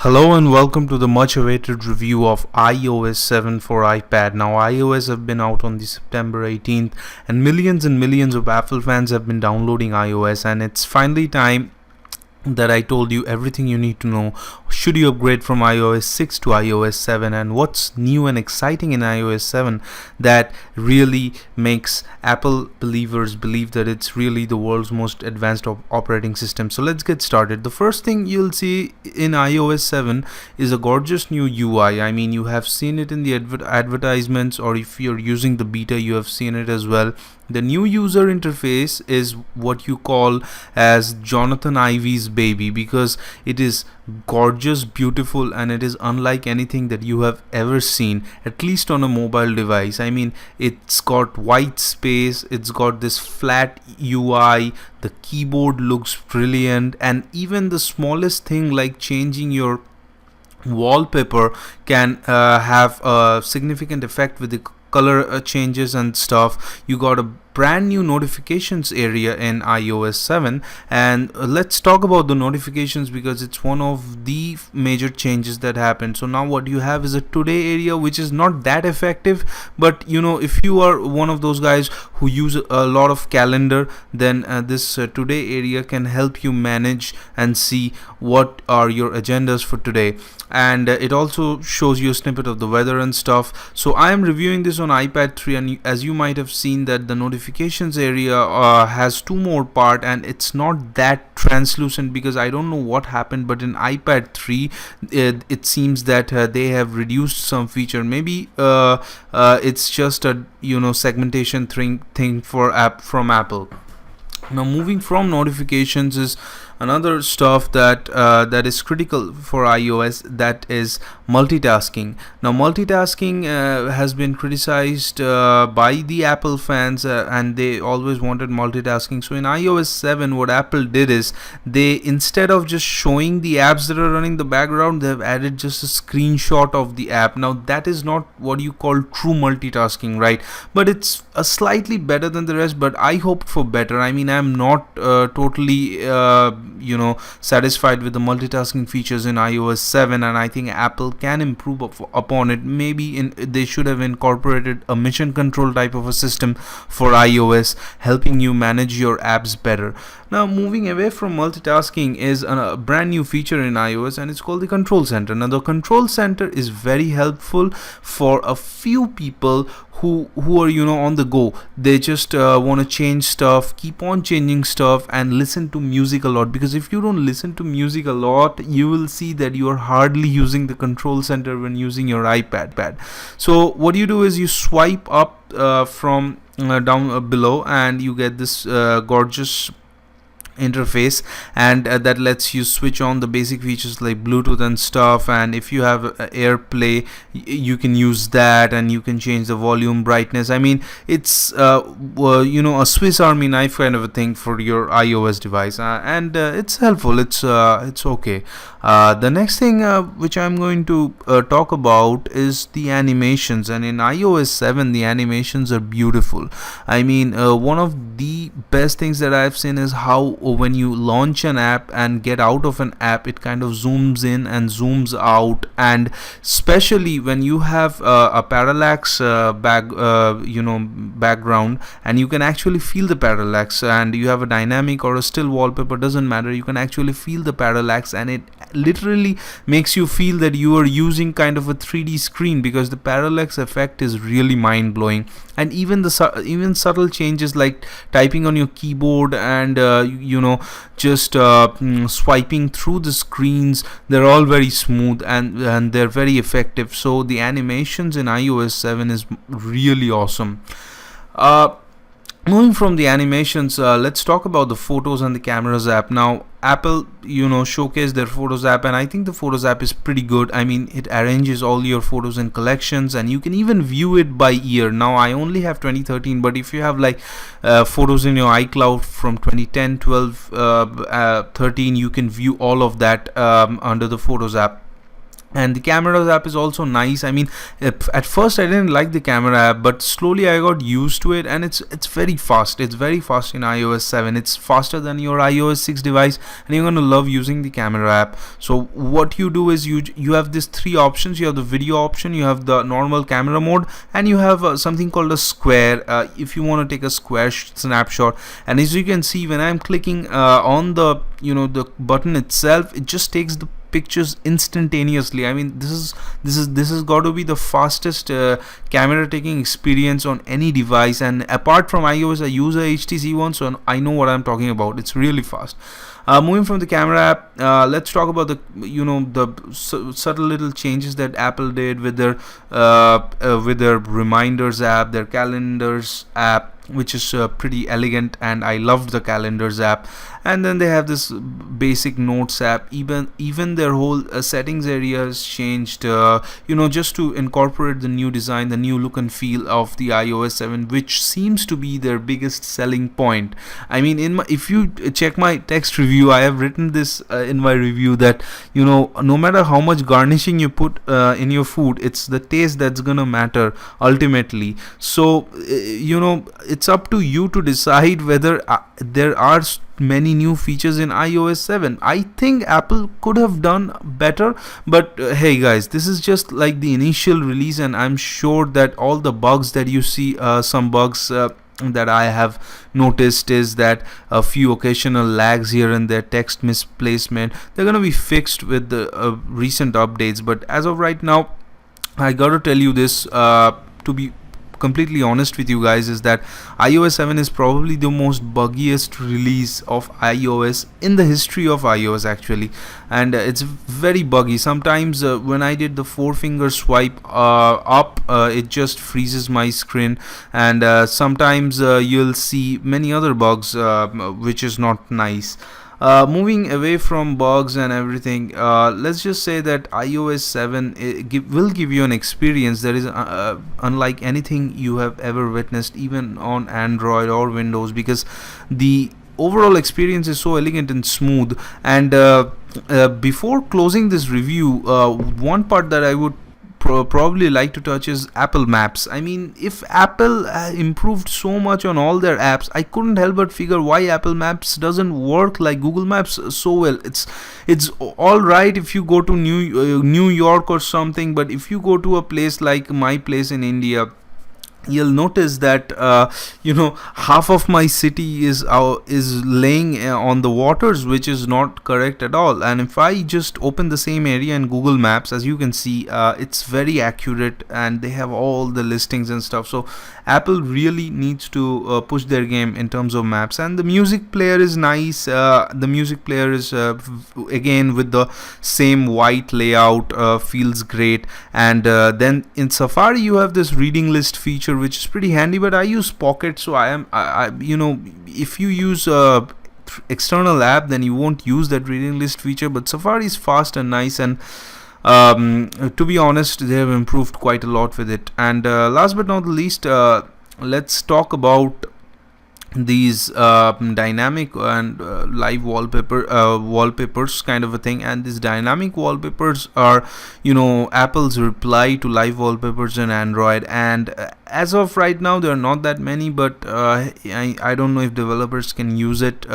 Hello and welcome to the much awaited review of iOS 7 for iPad. Now, iOS have been out on the September 18th, and millions of Apple fans have been downloading iOS, and it's finally time that I told you everything you need to know. Should you upgrade from iOS 6 to iOS 7, and what's new and exciting in iOS 7 that really makes Apple believers believe that it's really the world's most advanced operating system. So let's get started. The first thing you'll see in iOS 7 is a gorgeous new UI. I mean, you have seen it in the advertisements, or if you're using the beta, you have seen it as well. The new user interface is what you call as Jonathan Ive's baby, because it is gorgeous, beautiful, and it is unlike anything that you have ever seen, at least on a mobile device. I mean, it's got white space, it's got this flat UI, the keyboard looks brilliant, and even the smallest thing like changing your wallpaper can have a significant effect with the color changes and stuff. You got a brand new notifications area in iOS 7, and let's talk about the notifications because it's one of the major changes that happened. So now what you have is a today area, which is not that effective, but if you are one of those guys who use a lot of calendar, then this today area can help you manage and see what are your agendas for today. And it also shows you a snippet of the weather and stuff. So I am reviewing this on iPad 3, and as you might have seen that the notifications area has two more part, and it's not that translucent because I don't know what happened, but in iPad 3 it seems that they have reduced some feature. Maybe it's just a segmentation thing from Apple. Now, moving from notifications is another stuff that is critical for iOS, that is multitasking. Now, multitasking has been criticized by the Apple fans, and they always wanted multitasking. So in iOS 7, what Apple did is they, instead of just showing the apps that are running in the background, they have added just a screenshot of the app. Now, that is not what you call true multitasking, right? But it's a slightly better than the rest, but I hoped for better. I mean, I'm not totally satisfied with the multitasking features in iOS 7, and I think Apple can improve upon it. Maybe they should have incorporated a mission control type of a system for iOS, helping you manage your apps better. Now, moving away from multitasking is a brand new feature in iOS, and it's called the Control Center. Now, the Control Center is very helpful for a few people who are on the go. They just want to change stuff, keep on changing stuff, and listen to music a lot, because if you don't listen to music a lot, you will see that you are hardly using the Control Center when using your iPad. So what you do is you swipe up from down below, and you get this gorgeous interface, and that lets you switch on the basic features like Bluetooth and stuff. And if you have AirPlay, you can use that, and you can change the volume, brightness. I mean, it's a Swiss Army knife kind of a thing for your iOS device, and it's helpful. It's okay. The next thing which I'm going to talk about is the animations, and in iOS 7 the animations are beautiful. I mean, one of the best things that I've seen is how when you launch an app and get out of an app, it kind of zooms in and zooms out, and especially when you have a parallax background, and you can actually feel the parallax, and you have a dynamic or a still wallpaper, doesn't matter, you can actually feel the parallax, and it literally makes you feel that you are using kind of a 3D screen, because the parallax effect is really mind-blowing. And even subtle changes like typing on your keyboard and just swiping through the screens, they're all very smooth, and they're very effective. So the animations in iOS 7 is really awesome. Moving from the animations, let's talk about the Photos and the Cameras app. Now, Apple, showcased their Photos app, and I think the Photos app is pretty good. I mean, it arranges all your photos in collections, and you can even view it by year. Now, I only have 2013, but if you have like photos in your iCloud from 2010, 12, 13, you can view all of that under the Photos app. And the cameras app is also nice. I mean, at first I didn't like the camera app, but slowly I got used to it, and it's very fast. It's very fast in iOS 7. It's faster than your iOS 6 device, and you're going to love using the camera app. So what you do is you have these three options. You have the video option, you have the normal camera mode, and you have something called a square, if you want to take a square snapshot. And as you can see, when I'm clicking on the the button itself, it just takes the pictures instantaneously. I mean, this has got to be the fastest camera taking experience on any device. And apart from iOS, I use a HTC one, so I know what I'm talking about. It's really fast. Moving from the camera app, let's talk about the subtle little changes that Apple did with their reminders app, their calendars app, which is pretty elegant, and I loved the calendars app. And then they have this basic notes app. Even their whole settings area has changed, just to incorporate the new design, the new look and feel of the iOS 7, which seems to be their biggest selling point. I mean, if you check my text review, I have written this in my review that no matter how much garnishing you put in your food, it's the taste that's gonna matter ultimately. So it's up to you to decide whether there are many new features in iOS 7. I think Apple could have done better, but hey guys, this is just like the initial release, and I'm sure that all the bugs that you see, some bugs that I have noticed is that a few occasional lags here and there, text misplacement, they're gonna be fixed with the recent updates. But as of right now, I gotta tell you this, to be completely honest with you guys, is that iOS 7 is probably the most buggiest release of iOS in the history of iOS actually. And it's very buggy. Sometimes when I did the four finger swipe up, it just freezes my screen. And sometimes you'll see many other bugs, which is not nice. Moving away from bugs and everything, let's just say that iOS 7 will give you an experience that is unlike anything you have ever witnessed, even on Android or Windows, because the overall experience is so elegant and smooth. And before closing this review, one part that I would probably like to touch is Apple Maps. I mean, if Apple improved so much on all their apps, I couldn't help but figure why Apple Maps doesn't work like Google Maps so well. It's all right if you go to New York or something, but if you go to a place like my place in India, you'll notice that half of my city is laying on the waters, which is not correct at all. And if I just open the same area in Google Maps, as you can see, it's very accurate, and they have all the listings and stuff. So Apple really needs to push their game in terms of maps. And the music player is nice. The music player is again with the same white layout, feels great. And then in Safari you have this reading list feature, which is pretty handy, but I use Pocket, so if you use external app, then you won't use that reading list feature. But Safari is fast and nice, and to be honest, they have improved quite a lot with it. And last but not least, let's talk about these dynamic and live wallpapers kind of a thing. And these dynamic wallpapers are Apple's reply to live wallpapers in Android. And as of right now, there are not that many, but I don't know if developers can use it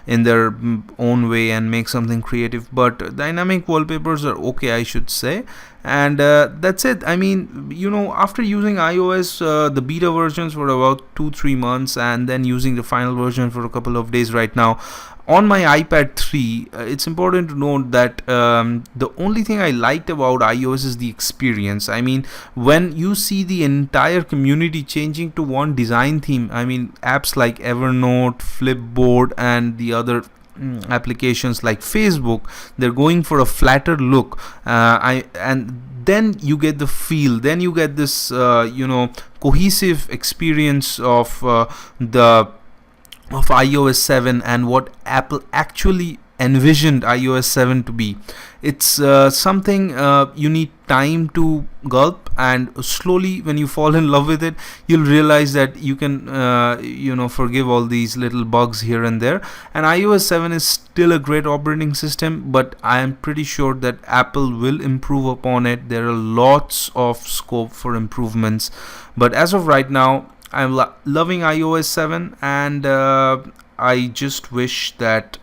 in their own way and make something creative. But dynamic wallpapers are okay, I should say. And that's it. I mean, after using iOS, the beta versions for about 2-3 months, and then using the final version for a couple of days right now on my iPad 3, it's important to note that the only thing I liked about iOS is the experience. I mean, when you see the entire community changing to one design theme, I mean, apps like Evernote, Flipboard, and the other applications like Facebook, they're going for a flatter look, and then you get the feel, then you get this cohesive experience of iOS 7 and what Apple actually envisioned iOS 7 to be. It's something you need time to gulp, and slowly when you fall in love with it, you'll realize that you can forgive all these little bugs here and there. And iOS 7 is still a great operating system, but I am pretty sure that Apple will improve upon it. There are lots of scope for improvements, but as of right now, I'm loving iOS 7, and I just wish that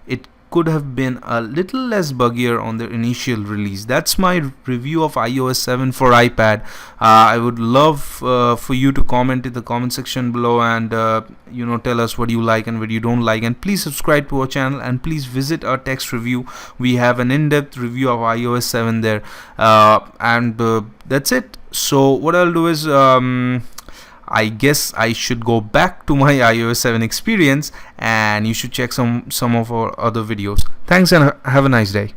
it could have been a little less buggier on the initial release. That's my review of iOS 7 for iPad. I would love for you to comment in the comment section below, and tell us what you like and what you don't like. And please subscribe to our channel, and please visit our text review. We have an in-depth review of iOS 7 there, and that's it. So what I'll do is I guess I should go back to my iOS 7 experience, and you should check some of our other videos. Thanks, and have a nice day.